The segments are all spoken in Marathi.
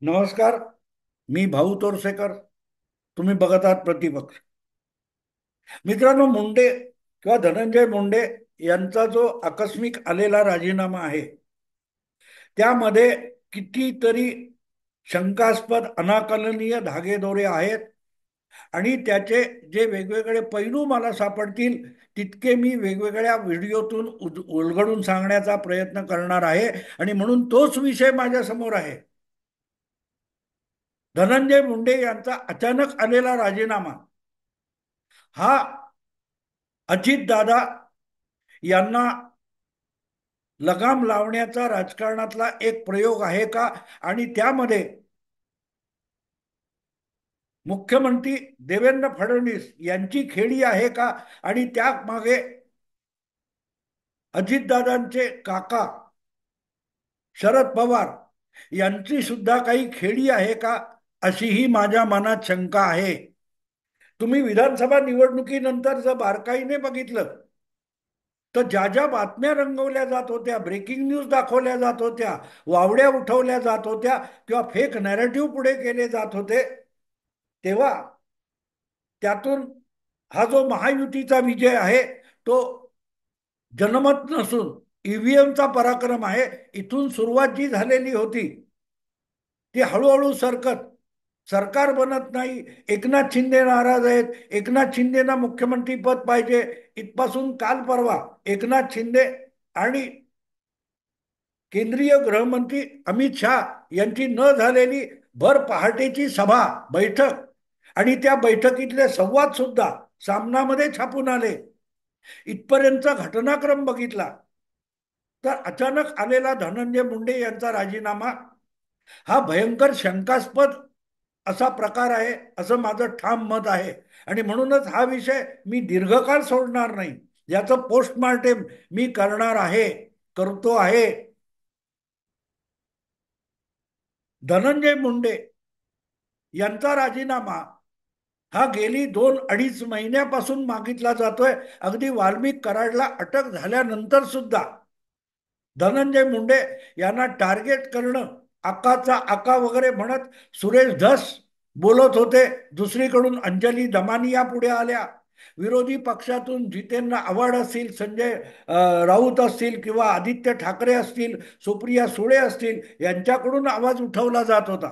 नमस्कार. मी भाऊ तोरसेकर. तुम्ही बघत आहात प्रतिपक्ष. मित्रांनो, मुंडे किंवा धनंजय मुंडे यांचा जो आकस्मिक आलेला राजीनामा आहे त्यामध्ये कितीतरी शंकास्पद अनाकलनीय धागेदोरे आहेत. आणि त्याचे जे वेगवेगळे पैलू मला सापडतील तितके मी वेगवेगळ्या व्हिडिओतून उलगडून सांगण्याचा प्रयत्न करणार आहे. आणि म्हणून तोच विषय माझ्या समोर आहे. धनंजय मुंडे यांचा अचानक आलेला राजीनामा हा अजितदादा यांना लगाम लावण्याचा राजकारणातला एक प्रयोग आहे का? आणि त्यामध्ये मुख्यमंत्री देवेंद्र फडणवीस यांची खेळी आहे का? आणि त्यामागे अजितदादांचे काका शरद पवार यांची सुद्धा काही खेळी आहे का? अशीही माझ्या मनात शंका आहे. तुम्ही विधानसभा निवडणुकीनंतर जर बारकाईने बघितलं तर ज्या ज्या बातम्या रंगवल्या जात होत्या, ब्रेकिंग न्यूज दाखवल्या जात होत्या, वावड्या उठवल्या जात होत्या किंवा फेक नॅरेटिव्ह पुढे केले जात होते, तेव्हा त्यातून हा जो महायुतीचा विजय आहे तो जनमत नसून ईव्हीएमचा पराक्रम आहे. इथून सुरुवात जी झालेली होती ती हळूहळू सरकत सरकार बनत नाही. एकनाथ शिंदे नाराज आहेत, एकनाथ शिंदेना मुख्यमंत्री पद पाहिजे. इथपासून काल परवा एकनाथ शिंदे आणि केंद्रीय गृहमंत्री अमित शाह यांची न झालेली भर पहाटेची सभा बैठक आणि त्या बैठकीतले संवाद सुद्धा सामनामध्ये छापून आले. इथपर्यंतचा घटनाक्रम बघितला तर अचानक आलेला धनंजय मुंडे यांचा राजीनामा हा भयंकर शंकास्पद असा प्रकार आहे असं माझं ठाम मत आहे. आणि म्हणूनच हा विषय मी दीर्घकाळ सोडणार नाही. याचं पोस्टमार्टेम मी करणार आहे, करतो आहे. धनंजय मुंडे यांचा राजीनामा हा गेली 2-2.5 महिन्यापासून मागितला जातोय. अगदी वाल्मिक कराडला अटक झाल्यानंतर सुद्धा धनंजय मुंडे यांना टार्गेट करणं, आकाचा आका वगैरे म्हणत सुरेश धस बोलत होते. दुसरीकडून अंजली दमानिया पुढे आल्या. विरोधी पक्षातून जितेंद्र आव्हाड असतील, संजय राऊत असतील किंवा आदित्य ठाकरे असतील, सुप्रिया सुळे असतील, यांच्याकडून आवाज उठवला जात होता.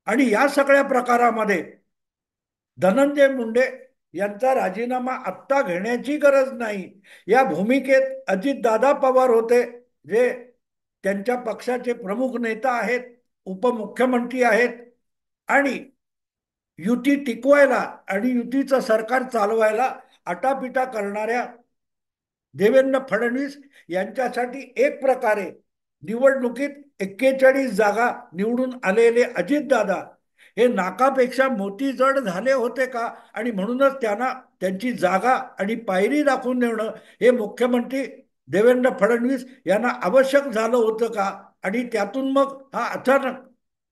आणि या सगळ्या प्रकारामध्ये धनंजय मुंडे यांचा राजीनामा आत्ता घेण्याची गरज नाही. या भूमिकेत अजितदादा पवार होते, जे त्यांच्या पक्षाचे प्रमुख नेता आहेत, उपमुख्यमंत्री आहेत. आणि युती टिकवायला आणि युतीचं सरकार चालवायला आटापिटा करणाऱ्या देवेंद्र फडणवीस यांच्यासाठी एक प्रकारे निवडणुकीत 41 जागा निवडून आलेले अजितदादा हे नाकापेक्षा मोती जड झाले होते का? आणि म्हणूनच त्यांना त्यांची जागा आणि पायरी दाखवून देणं हे मुख्यमंत्री देवेंद्र फडणवीस यांना आवश्यक झालं होतं का? आणि त्यातून मग हा अचानक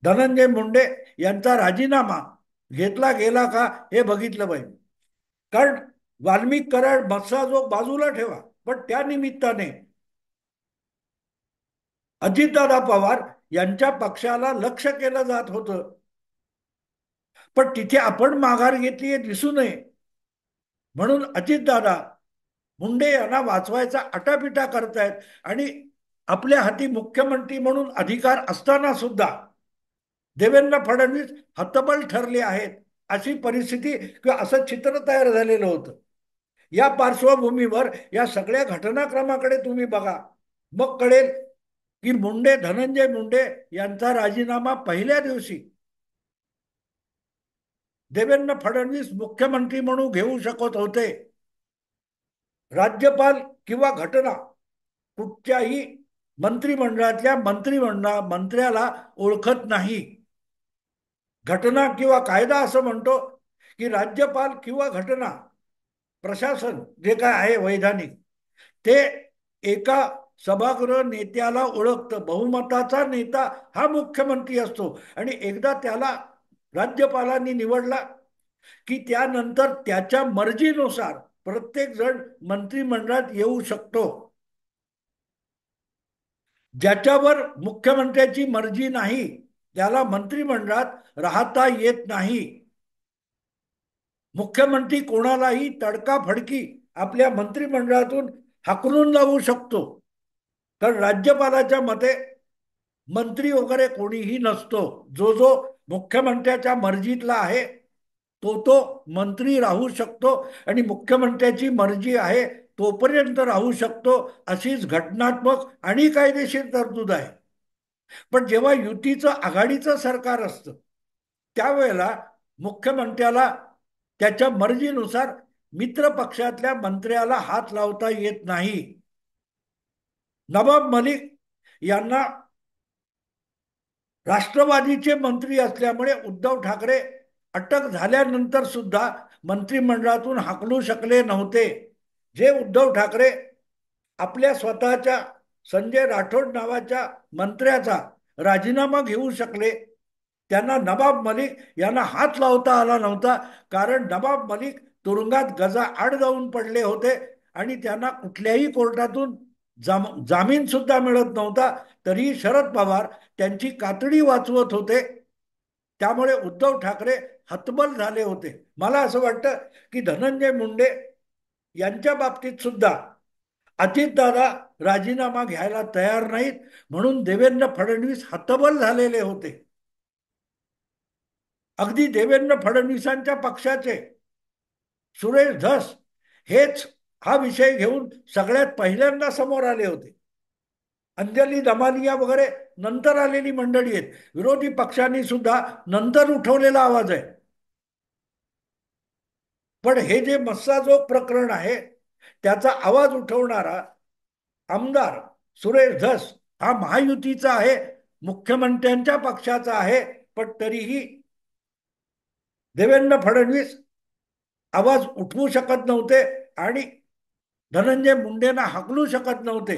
धनंजय मुंडे यांचा राजीनामा घेतला गेला का हे बघितलं पाहिजे. कारण वाल्मिक कराड मत्सा जो बाजूला ठेवा, पण त्या निमित्ताने अजितदादा पवार यांच्या पक्षाला लक्ष केलं जात होतं. पण तिथे आपण माघार घेतली हे दिसू नये म्हणून अजितदादा मुंडे यांना वाचवायचा आटापिटा करतायत. आणि आपल्या हाती मुख्यमंत्री म्हणून अधिकार असताना सुद्धा देवेंद्र फडणवीस हतबल ठरले आहेत, अशी परिस्थिती किंवा असं चित्र तयार झालेलं होतं. या पार्श्वभूमीवर या सगळ्या घटनाक्रमाकडे तुम्ही बघा, मग कळेल की धनंजय मुंडे यांचा राजीनामा पहिल्या दिवशी देवेंद्र फडणवीस मुख्यमंत्री म्हणून घेऊ शकत होते. राज्यपाल किंवा घटना कुठच्याही मंत्रिमंडळातल्या मंत्र्याला ओळखत नाही. घटना किंवा कायदा असं म्हणतो की राज्यपाल किंवा घटना प्रशासन जे काय आहे वैधानिक, ते एका सभागृह नेत्याला ओळखतं. बहुमताचा नेता हा मुख्यमंत्री असतो आणि एकदा त्याला राज्यपालांनी निवडला की त्यानंतर त्याच्या मर्जीनुसार प्रत्येक जण मंत्रिमंडळात येऊ शकतो. ज्याच्यावर मुख्यमंत्र्याची मर्जी नाही त्याला मंत्रिमंडळात राहता येत नाही. मुख्यमंत्री कोणालाही तडकाफडकी आपल्या मंत्रिमंडळातून हाकलून लावू शकतो. कारण राज्यपालाच्या मते मंत्री वगैरे कोणीही नसतो. जो जो मुख्यमंत्र्याच्या मर्जीतला आहे तो मंत्री राहू शकतो आणि मुख्यमंत्र्याची मर्जी आहे तोपर्यंत राहू शकतो, अशीच घटनात्मक आणि कायदेशीर तरतूद आहे. पण जेव्हा युतीचं आघाडीचं सरकार असतं त्यावेळेला मुख्यमंत्र्याला त्याच्या मर्जीनुसार मित्र पक्षातल्या मंत्र्याला हात लावता येत नाही. नवाब मलिक यांना राष्ट्रवादीचे मंत्री असल्यामुळे उद्धव ठाकरे अटक झाल्यानंतर सुद्धा मंत्रिमंडळातून हाकलू शकले नव्हते. जे उद्धव ठाकरे आपल्या स्वतःच्या संजय राठोड नावाच्या मंत्र्याचा राजीनामा घेऊ शकले, त्यांना नवाब मलिक यांना हात लावता आला नव्हता. कारण नवाब मलिक तुरुंगात गजा आड जाऊन पडले होते आणि त्यांना कुठल्याही कोर्टातून जामीन सुद्धा मिळत नव्हता. तरी शरद पवार त्यांची कातडी वाचवत होते. त्यामुळे उद्धव ठाकरे हतबल झाले होते. मला असं वाटतं की धनंजय मुंडे यांच्या बाबतीत सुद्धा अजितदादा राजीनामा घ्यायला तयार नाहीत म्हणून देवेंद्र फडणवीस हतबल झालेले होते. अगदी देवेंद्र फडणवीसांच्या पक्षाचे सुरेश धस हेच हा विषय घेऊन सगळ्यात पहिल्यांदा समोर आले होते. अंजली दमानिया वगैरे नंतर आलेली मंडळी आहेत. विरोधी पक्षांनी सुद्धा नंतर उठवलेला आवाज आहे. पण हे जे मस्साजोग प्रकरण आहे त्याचा आवाज उठवणारा आमदार सुरेश धस हा महायुतीचा आहे, मुख्यमंत्र्यांच्या पक्षाचा आहे. पण तरीही देवेंद्र फडणवीस आवाज उठवू शकत नव्हते आणि धनंजय मुंडेंना हाकलू शकत नव्हते.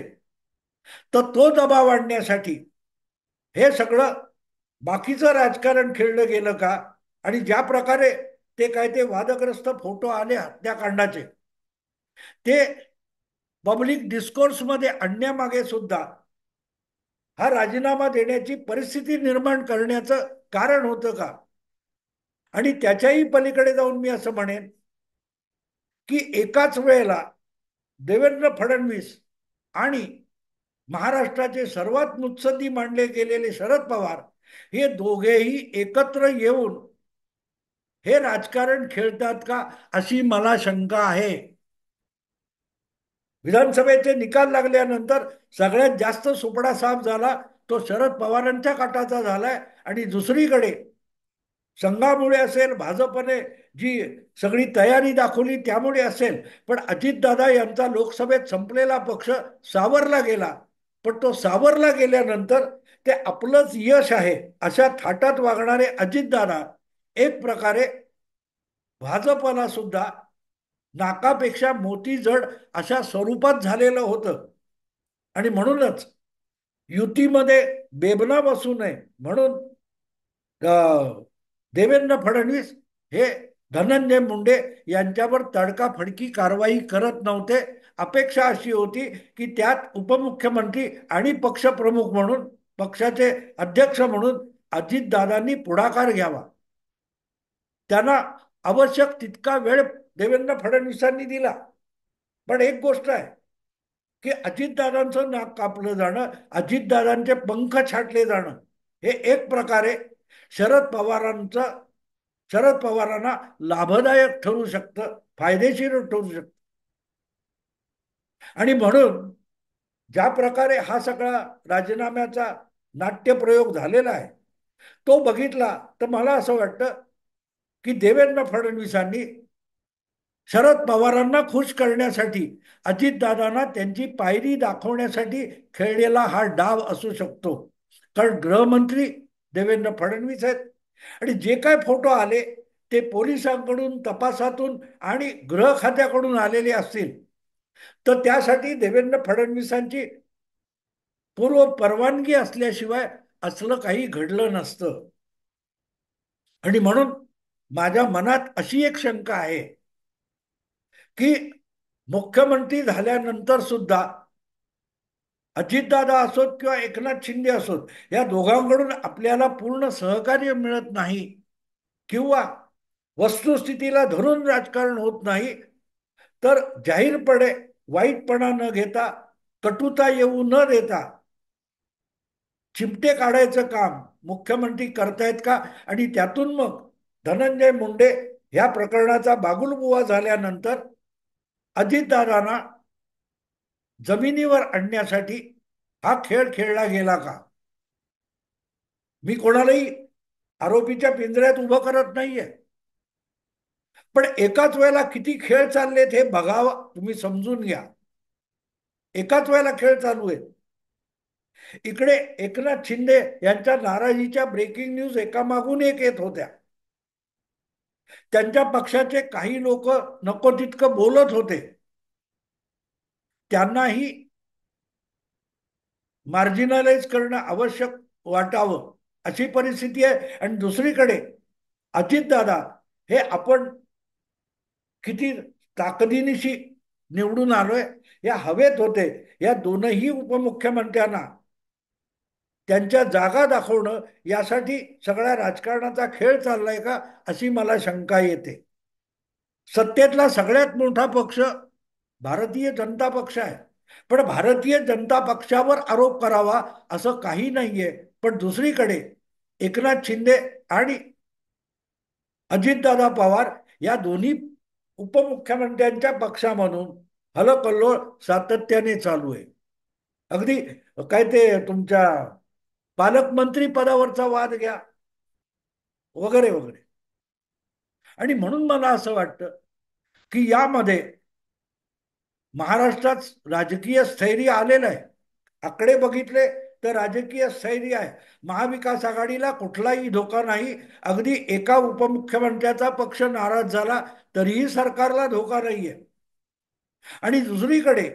तर तो दबाव आणण्यासाठी हे सगळं बाकीचं राजकारण खेळलं गेलं का? आणि ज्या प्रकारे ते काय ते वादग्रस्त फोटो आले हत्याकांडाचे ते पब्लिक डिस्कोर्स मध्ये आणण्यामागे सुद्धा हा राजीनामा देण्याची परिस्थिती निर्माण करण्याचं कारण होतं का? आणि त्याच्याही पलीकडे जाऊन मी असं म्हणेन की एकाच वेळेला देवेंद्र फडणवीस आणि महाराष्ट्राचे सर्वात मुत्सद्दी मानले गेलेले शरद पवार हे दोघेही एकत्र येऊन हे राजकारण खेळतात का अशी मला शंका आहे. विधानसभेचे निकाल लागल्यानंतर सगळ्यात जास्त सुपडा साफ झाला तो शरद पवारांच्या काटाचा झालाय. आणि दुसरीकडे संघामुळे असेल, भाजपने जी सगळी तयारी दाखवली त्यामुळे असेल, पण अजितदादा यांचा लोकसभेत संपलेला पक्ष सावरला गेला. पण तो सावरला गेल्यानंतर ते आपलंच यश आहे अशा थाटात वागणारे अजितदादा एक प्रकारे भाजपला सुद्धा नाकापेक्षा मोती जड अशा स्वरूपात झालेलं होतं. आणि म्हणूनच युतीमध्ये बेबना बसू नये म्हणून देवेंद्र फडणवीस हे धनंजय मुंडे यांच्यावर तडकाफडकी कारवाई करत नव्हते. अपेक्षा अशी होती की त्यात उपमुख्यमंत्री आणि पक्षप्रमुख म्हणून पक्षाचे अध्यक्ष म्हणून अजितदादांनी पुढाकार घ्यावा. त्यांना आवश्यक तितका वेळ देवेंद्र फडणवीसांनी दिला. पण एक गोष्ट आहे की अजितदादांचं नाक कापलं जाणं, अजितदादांचे पंख छाटले जाणं हे एक प्रकारे शरद पवारांचं शरद पवारांना लाभदायक ठरू शकतं, फायदेशीर ठरू शकतं. आणि म्हणून ज्या प्रकारे हा सगळा राजीनाम्याचा नाट्यप्रयोग झालेला आहे तो बघितला तर मला असं वाटतं की देवेंद्र फडणवीसांनी शरद पवारांना खुश करण्यासाठी अजितदादांना त्यांची पायरी दाखवण्यासाठी खेळलेला हा डाव असू शकतो. कारण गृहमंत्री देवेंद्र फडणवीस आहेत आणि जे काय फोटो आले ते पोलिसांकडून, तपासातून आणि गृह खात्याकडून आलेले असतील तर त्यासाठी देवेंद्र फडणवीसांची पूर्व परवानगी असल्याशिवाय असलं काही घडलं नसतं. आणि म्हणून माझ्या मनात अशी एक शंका आहे की मुख्यमंत्री झाल्यानंतर सुद्धा अजितदादा असोत किंवा एकनाथ शिंदे असोत, या दोघांकडून आपल्याला पूर्ण सहकार्य मिळत नाही किंवा वस्तुस्थितीला धरून राजकारण होत नाही, तर जाहीरपणे वाईटपणा न घेता, कटुता येऊ न देता चिमटे काढायचं काम मुख्यमंत्री करतायत का? आणि त्यातून मग धनंजय मुंडे ह्या प्रकरणाचा बागुलबुवा झाल्यानंतर अजितदादांना जमिनीवर आणण्यासाठी हा खेळ खेळला गेला का? मी कोणालाही आरोपीच्या पिंजऱ्यात उभं करत नाहीये, पण एकाच वेळेला किती खेळ चाललेत हे बघावं, तुम्ही समजून घ्या. एकाच वेळेला खेळ चालू आहे. इकडे एकनाथ शिंदे यांच्या नाराजीच्या ब्रेकिंग न्यूज एकामागून एक येत होत्या. त्यांच्या पक्षाचे काही लोक नको तितकं बोलत होते, त्यांनाही मार्जिनलाइज करणं आवश्यक वाटावं अशी परिस्थिती आहे. आणि दुसरीकडे अजितदादा हे आपण किती ताकदीनिशी निवडून आलोय या हवेत होते. या दोनही उपमुख्यमंत्र्यांना त्यांच्या जागा दाखवणं यासाठी सगळ्या राजकारणाचा खेळ चाललाय का, अशी मला शंका येते. सत्तेतला सगळ्यात मोठा पक्ष भारतीय जनता पक्ष आहे, पण भारतीय जनता पक्षावर आरोप करावा असं काही नाहीये. पण दुसरीकडे एकनाथ शिंदे आणि अजितदादा पवार या दोन्ही उपमुख्यमंत्र्यांच्या पक्षामधून हलकल्लोळ सातत्याने चालू आहे. अगदी काय ते तुमच्या पालकमंत्री पदावरचा वाद घ्या, वगैरे वगैरे. आणि म्हणून मला असं वाटतं की यामध्ये महाराष्ट्रात राजकीय स्थैर्य आलेलं आहे. आकडे बघितले तर राजकीय स्थैर्य आहे. महाविकास आघाडीला कुठलाही धोका नाही. अगदी एका उपमुख्यमंत्र्याचा पक्ष नाराज झाला तरीही सरकारला धोका नाहीये. आणि दुसरीकडे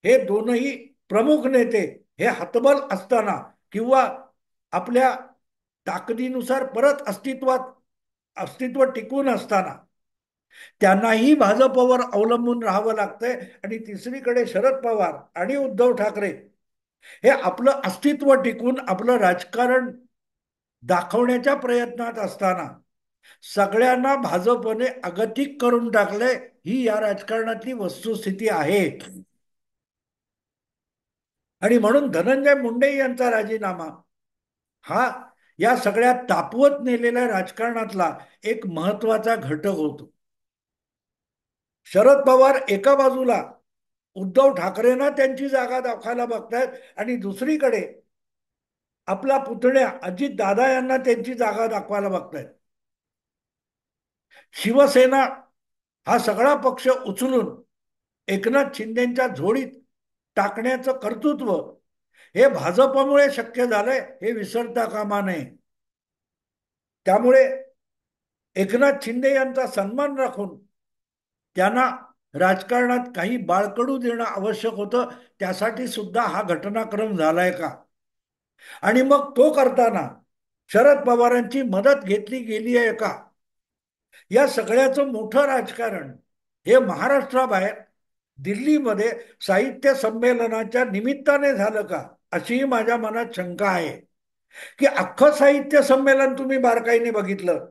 हे दोनही प्रमुख नेते हे हतबल असताना किंवा आपल्या ताकदीनुसार परत अस्तित्व टिकून असताना त्यांनाही भाजपवर अवलंबून राहावं लागतंय. आणि तिसरीकडे शरद पवार आणि उद्धव ठाकरे हे आपलं अस्तित्व टिकून आपलं राजकारण दाखवण्याच्या प्रयत्नात असताना सगळ्यांना भाजपने अगतिक करून टाकलंय. ही या राजकारणातली वस्तुस्थिती आहे. आणि म्हणून धनंजय मुंडे यांचा राजीनामा हा या सगळ्या तापवत नेलेल्या राजकारणातला एक महत्वाचा घटक होतो. शरद पवार एका बाजूला उद्धव ठाकरेंना त्यांची जागा दाखवायला बघतायत आणि दुसरीकडे आपला पुतण्या अजित दादा यांना त्यांची जागा दाखवायला बघतायत. शिवसेना हा सगळा पक्ष उचलून एकनाथ शिंदेच्या झोळीत टाकण्याचं कर्तृत्व हे भाजपमुळे शक्य झालंय, हे विसरता कामा नये. त्यामुळे एकनाथ शिंदे यांचा सन्मान राखून त्यांना राजकारणात काही बाळकडू देणं आवश्यक होतं. त्यासाठी सुद्धा हा घटनाक्रम झालाय का? आणि मग तो करताना शरद पवारांची मदत घेतली गेली आहे का? या सगळ्याचं मोठं राजकारण हे महाराष्ट्राबाहेर दिल्लीमध्ये साहित्य संमेलनाच्या निमित्ताने झालं का, अशीही माझ्या मनात शंका आहे. की अख्खं साहित्य संमेलन तुम्ही बारकाईने बघितलं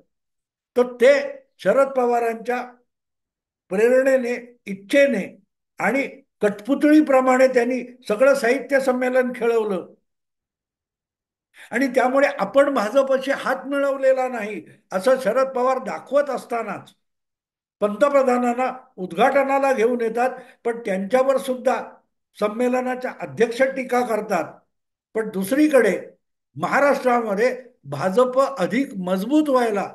तर ते शरद पवारांच्या प्रेरणेने, इच्छेने आणि कठपुतळीप्रमाणे त्यांनी सगळं साहित्य संमेलन खेळवलं. आणि त्यामुळे आपण भाजपशी हात मिळवलेला नाही असं शरद पवार दाखवत असतानाच पंतप्रधानांना उद्घाटनाला घेऊन येतात, पण त्यांच्यावर सुद्धा संमेलनाच्या अध्यक्ष टीका करतात. पण दुसरीकडे महाराष्ट्रामध्ये भाजप अधिक मजबूत व्हायला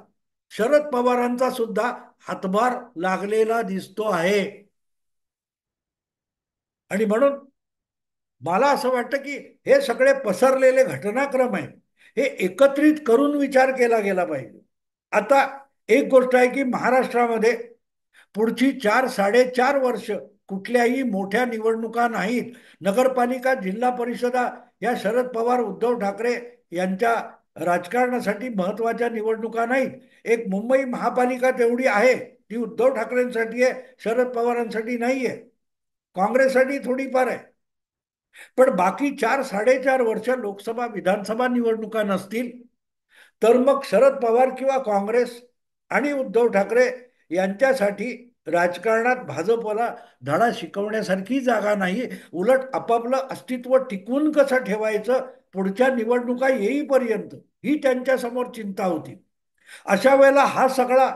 शरद पवारांचा सुद्धा हातभार लागलेला दिसतो आहे. आणि म्हणून मला असं वाटतं की हे सगळे पसरलेले घटनाक्रम आहे, हे एकत्रित करून विचार केला गेला पाहिजे. आता एक गोष्ट आहे की महाराष्ट्रामध्ये पुढची 4-4.5 वर्ष कुठल्याही मोठ्या निवडणुका नाहीत. नगरपालिका, जिल्हा परिषदा या शरद पवार उद्धव ठाकरे यांच्या राजकारणासाठी महत्वाच्या निवडणुका नाहीत. एक मुंबई महापालिका तेवढी आहे, ती उद्धव ठाकरेंसाठी आहे, शरद पवारांसाठी नाहीये. काँग्रेससाठी थोडीफार आहे. पण बाकी 4-4.5 वर्ष लोकसभा विधानसभा निवडणुका नसतील तर मग शरद पवार किंवा काँग्रेस आणि उद्धव ठाकरे यांच्यासाठी राजकारणात भाजपला धडा शिकवण्यासारखी जागा नाही. उलट आपापलं अस्तित्व टिकवून कसं ठेवायचं पुढच्या निवडणुका येईपर्यंत ही त्यांच्या समोर चिंता होती. अशा वेळेला हा सगळा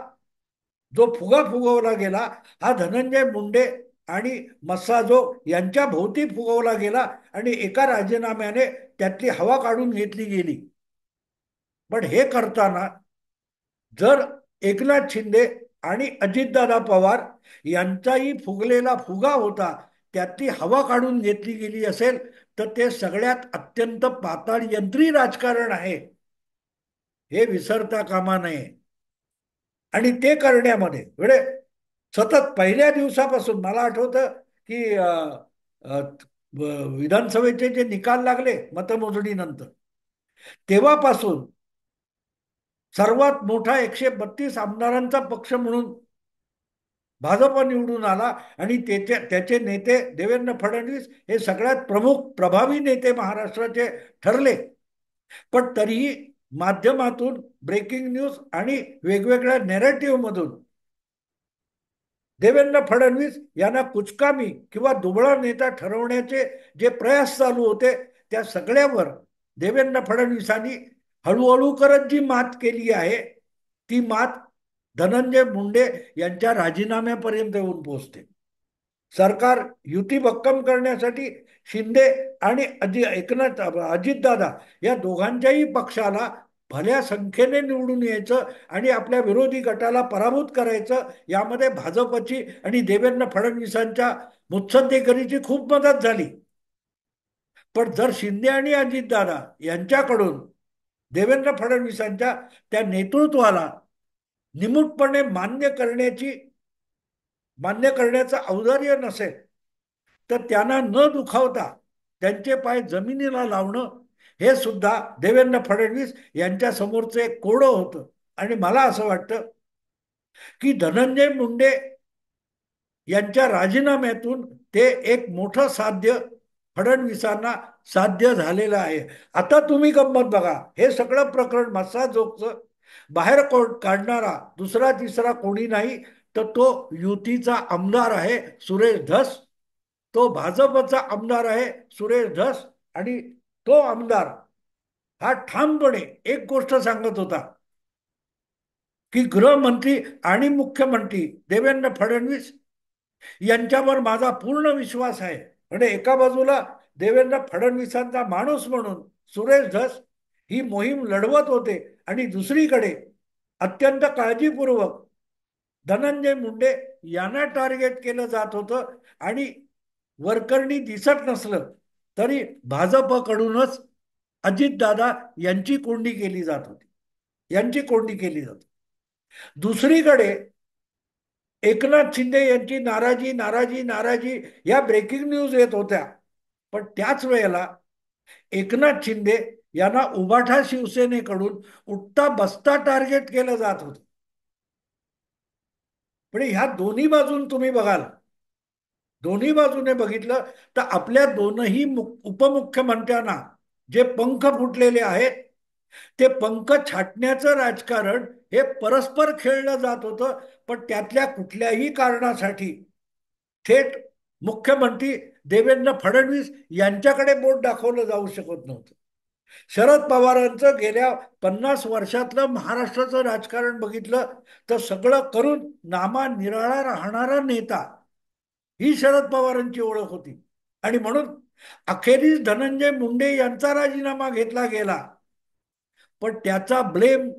जो फुगा फुगवला गेला हा धनंजय मुंडे आणि मस्साजो यांच्या भोवती फुगवला गेला आणि एका राजीनाम्याने त्यातली हवा काढून घेतली गेली. पण हे करताना जर एकनाथ शिंदे आणि अजितदादा पवार यांचाही फुगलेला फुगा होता त्यातली हवा काढून घेतली गेली असेल तर ते सगळ्यात अत्यंत पाताळ यंत्री राजकारण आहे हे विसरता कामा नये. आणि ते करण्यामध्ये म्हणजे सतत पहिल्या दिवसापासून मला आठवतं की अ, विधानसभेचे जे निकाल लागले मतमोजणीनंतर तेव्हापासून सर्वात मोठा 132 आमदारांचा पक्ष म्हणून भाजप निवडून आला आणि त्याचे नेते देवेंद्र फडणवीस हे सगळ्यात प्रमुख प्रभावी नेते महाराष्ट्राचे ठरले. पण तरीही माध्यमातून ब्रेकिंग न्यूज आणि वेगवेगळ्या नेरेटिव्ह मधून देवेंद्र फडणवीस यांना कुचकामी किंवा दुबळा नेता ठरवण्याचे जे प्रयास चालू होते त्या सगळ्यावर देवेंद्र फडणवीसांनी हळूहळू करत जी मात केली आहे ती मात धनंजय मुंडे यांच्या राजीनाम्यापर्यंत येऊन पोहोचते. सरकार युती भक्कम करण्यासाठी शिंदे आणि एकनाथ अजितदादा या दोघांच्याही पक्षाला भल्या संख्येने निवडून यायचं आणि आपल्या विरोधी गटाला पराभूत करायचं यामध्ये भाजपची आणि देवेंद्र फडणवीसांच्या मुत्सद्देगिरीची खूप मदत झाली. पण जर शिंदे आणि अजितदादा यांच्याकडून देवेंद्र फडणवीसांच्या त्या नेतृत्वाला निमूटपणे मान्य करण्याचं औदार्य नसेल तर त्यांना न दुखावता त्यांचे पाय जमिनीला लावणं हे सुद्धा देवेंद्र फडणवीस यांच्या समोरचं एक कोडं होतं. आणि मला असं वाटतं की धनंजय मुंडे यांच्या राजीनाम्यातून ते एक मोठं साध्य फडणवीसांना साध्य झालेलं आहे. आता तुम्ही गंमत बघा हे सगळं प्रकरण मस्साजोगचं बाहेर काढणारा दुसरा तिसरा कोणी नाही तर तो युतीचा आमदार आहे सुरेश धस. तो भाजपचा आमदार आहे सुरेश धस आणि तो आमदार हा ठामपणे एक गोष्ट सांगत होता की गृहमंत्री आणि मुख्यमंत्री देवेंद्र फडणवीस यांच्यावर माझा पूर्ण विश्वास आहे. म्हणजे एका बाजूला देवेंद्र फडणवीसांचा माणूस म्हणून सुरेश धस ही मोहीम लढवत होते आणि दुसरीकडे अत्यंत काळजीपूर्वक धनंजय मुंडे यांना टार्गेट केलं जात होतं आणि वरकरणी दिसत नसलं तरी भाजपकडूनच अजितदादा यांची कोंडी केली जात होती यांची कोंडी केली जात. दुसरीकडे एकनाथ शिंदे यांची नाराजी नाराजी नाराजी या ब्रेकिंग न्यूज येत होत्या. पण त्याच वेळेला एकनाथ शिंदे यांना उभाठा शिवसेनेकडून उठता बसता टार्गेट केलं जात होतं. पण ह्या दोन्ही बाजून तुम्ही बघाल दोन्ही बाजूने बघितलं तर आपल्या दोनही उपमुख्यमंत्र्यांना जे पंख फुटलेले आहेत ते पंख छाटण्याचं राजकारण हे परस्पर खेळलं जात होतं. पण त्यातल्या कुठल्याही कारणासाठी थेट मुख्यमंत्री देवेंद्र फडणवीस यांच्याकडे बोट दाखवलं जाऊ शकत नव्हतं. शरद पवारांचं गेल्या 50 वर्षातलं महाराष्ट्राचं राजकारण बघितलं तर सगळं करून नामा निराळा राहणारा नेता ही शरद पवारांची ओळख होती. आणि म्हणून अखेरीस धनंजय मुंडे यांचा राजीनामा घेतला गेला. पण त्याचा ब्लेम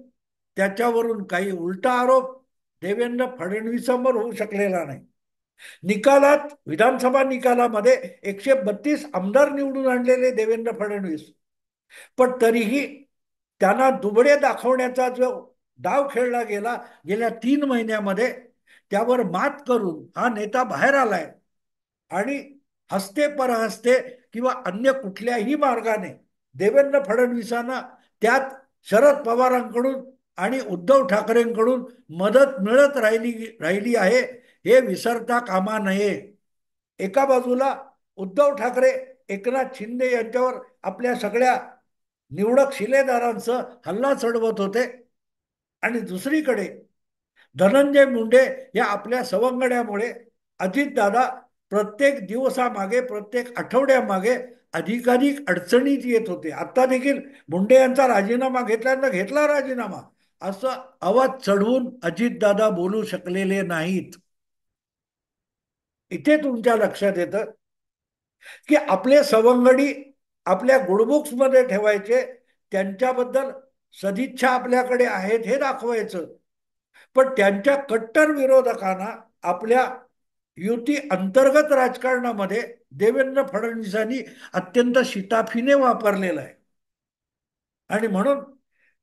त्याच्यावरून काही उलटा आरोप देवेंद्र फडणवीसांवर होऊ शकलेला नाही. निकालात विधानसभा निकालामध्ये 132 आमदार निवडून आणलेले देवेंद्र फडणवीस पण तरीही त्यांना दुबळे दाखवण्याचा जो डाव खेळला गेला गेल्या 3 महिन्यामध्ये त्यावर मात करून हा नेता बाहेर आलाय आणि हस्ते परहस्ते किंवा अन्य कुठल्याही मार्गाने देवेंद्र फडणवीसांना त्यात शरद पवारांकडून आणि उद्धव ठाकरेंकडून मदत मिळत राहिली आहे हे विसरता कामा नये. एका बाजूला उद्धव ठाकरे एकनाथ शिंदे यांच्यावर आपल्या सगळ्या निवडक शिलेदारांचं हल्ला चढवत होते आणि दुसरीकडे धनंजय मुंडे या आपल्या सवंगड्यामुळे अजितदादा प्रत्येक दिवसामागे प्रत्येक आठवड्यामागे अधिकाधिक अडचणीत येत होते. आता देखील मुंडे यांचा राजीनामा घेतल्यानंतर घेतला राजीनामा असं आवाज चढवून अजितदादा बोलू शकलेले नाहीत. इथे तुमच्या लक्षात येतं की आपले सवंगडी आपल्या गुडबुक्स मध्ये ठेवायचे, त्यांच्याबद्दल सदिच्छा आपल्याकडे आहेत हे दाखवायचं, पण त्यांच्या कट्टर विरोधकांना आपल्या युती अंतर्गत राजकारणामध्ये देवेंद्र फडणवीसांनी अत्यंत शिताफीने वापरलेला आहे. आणि म्हणून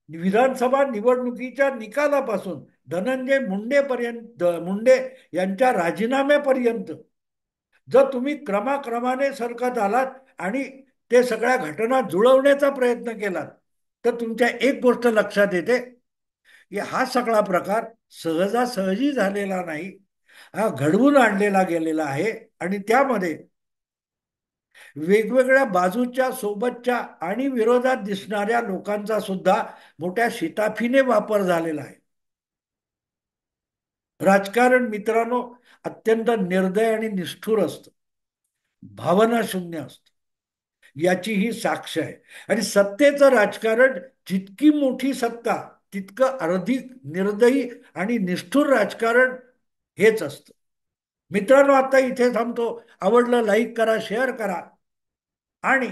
विधानसभा निवडणुकीच्या निकालापासून धनंजय मुंडे यांच्या राजीनाम्यापर्यंत जर तुम्ही क्रमाक्रमाने सरकत आलात आणि ते सगळ्या घटना जुळवण्याचा प्रयत्न केलात तर तुमच्या एक गोष्ट लक्षात येते की हा सगळा प्रकार सहजासहजी झालेला नाही, हा घडवून आणलेला गेलेला आहे. आणि त्यामध्ये वेगवेगळ्या बाजूच्या सोबतच्या आणि विरोधात दिसणाऱ्या लोकांचा सुद्धा मोठ्या शिताफीने वापर झालेला आहे. राजकारण मित्रांनो अत्यंत निर्दय आणि निष्ठुर असतं, भावनाशून्य असतं, याची ही साक्ष आहे. आणि सत्तेचं राजकारण जितकी मोठी सत्ता तितकं अधिक निर्दयी आणि निष्ठुर राजकारण हेच असतं. मित्रांनो आता इथे थांबतो. आवडलं लाईक करा, शेअर करा आणि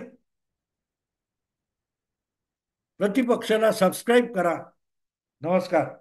प्रतिपक्षाला सबस्क्राईब करा. नमस्कार.